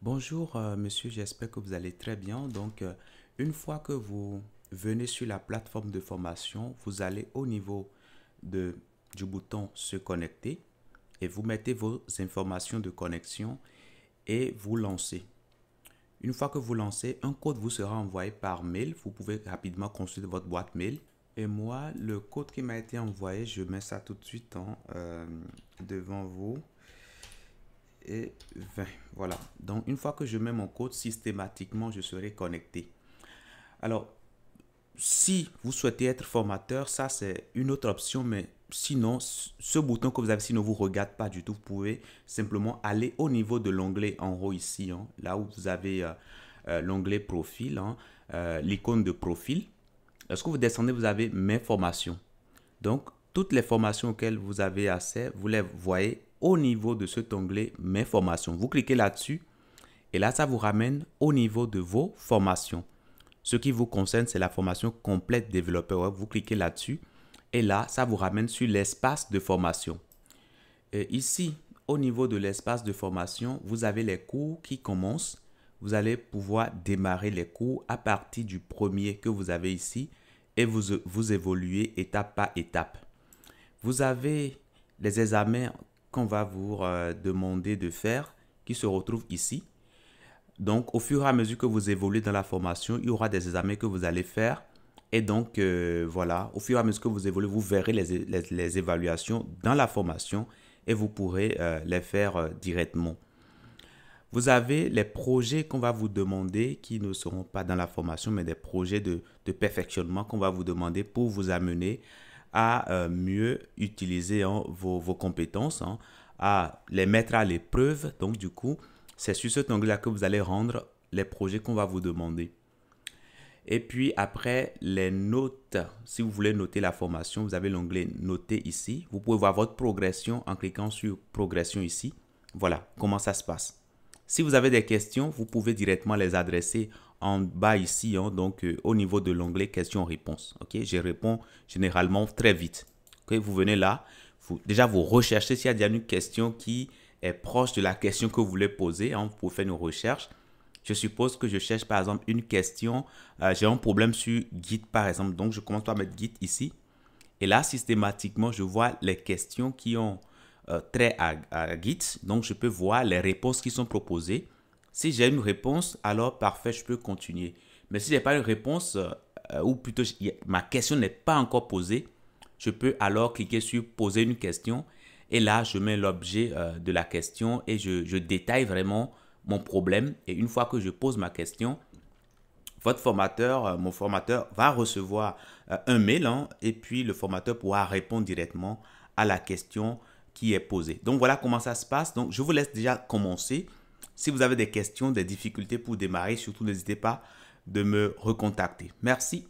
Bonjour monsieur, j'espère que vous allez très bien. Une fois que vous venez sur la plateforme de formation, vous allez au niveau du bouton se connecter et vous mettez vos informations de connexion et vous lancez. Une fois que vous lancez, un code vous sera envoyé par mail. Vous pouvez rapidement consulter votre boîte mail. Et moi, le code qui m'a été envoyé, je mets ça tout de suite devant vous. Et 20. Voilà. Donc, une fois que je mets mon code, systématiquement, je serai connecté. Alors, si vous souhaitez être formateur, ça, c'est une autre option. Mais sinon, ce bouton que vous avez ici ne vous regarde pas du tout. Vous pouvez simplement aller au niveau de l'onglet en haut ici, hein, là où vous avez l'onglet profil, hein, l'icône de profil. Lorsque vous descendez, vous avez mes formations. Donc, toutes les formations auxquelles vous avez accès, vous les voyez au niveau de cet onglet Mes formations. Vous cliquez là-dessus et là, ça vous ramène au niveau de vos formations. Ce qui vous concerne, c'est la formation complète développeur web. Vous cliquez là-dessus et là, ça vous ramène sur l'espace de formation. Et ici, au niveau de l'espace de formation, vous avez les cours qui commencent. Vous allez pouvoir démarrer les cours à partir du premier que vous avez ici et vous évoluez étape par étape. Vous avez les examens qu'on va vous demander de faire qui se retrouvent ici. Donc, au fur et à mesure que vous évoluez dans la formation, il y aura des examens que vous allez faire. Et donc, voilà, au fur et à mesure que vous évoluez, vous verrez les évaluations dans la formation et vous pourrez les faire directement. Vous avez les projets qu'on va vous demander qui ne seront pas dans la formation, mais des projets de perfectionnement qu'on va vous demander pour vous amener à mieux utiliser vos compétences, hein, à les mettre à l'épreuve. Donc, du coup, c'est sur cet onglet-là que vous allez rendre les projets qu'on va vous demander. Et puis après, les notes. Si vous voulez noter la formation, vous avez l'onglet Noter ici. Vous pouvez voir votre progression en cliquant sur Progression ici. Voilà comment ça se passe. Si vous avez des questions, vous pouvez directement les adresser en bas ici, hein, donc au niveau de l'onglet questions-réponses. Okay? Je réponds généralement très vite. Okay? Vous venez là, déjà vous recherchez s'il y a déjà une question qui est proche de la question que vous voulez poser. Hein, vous pouvez faire une recherche. Je suppose que je cherche par exemple une question. J'ai un problème sur Git par exemple. Donc je commence par mettre Git ici. Et là, systématiquement, je vois les questions qui ont trait à Git. Donc je peux voir les réponses qui sont proposées. Si j'ai une réponse, alors parfait, je peux continuer. Mais si je n'ai pas une réponse, ou plutôt ma question n'est pas encore posée, je peux alors cliquer sur poser une question. Et là, je mets l'objet de la question et je détaille vraiment mon problème. Et une fois que je pose ma question, votre formateur, mon formateur va recevoir un mail, hein, et puis le formateur pourra répondre directement à la question qui est posée. Donc voilà comment ça se passe. Donc je vous laisse déjà commencer. Si vous avez des questions, des difficultés pour démarrer, surtout n'hésitez pas de me recontacter. Merci.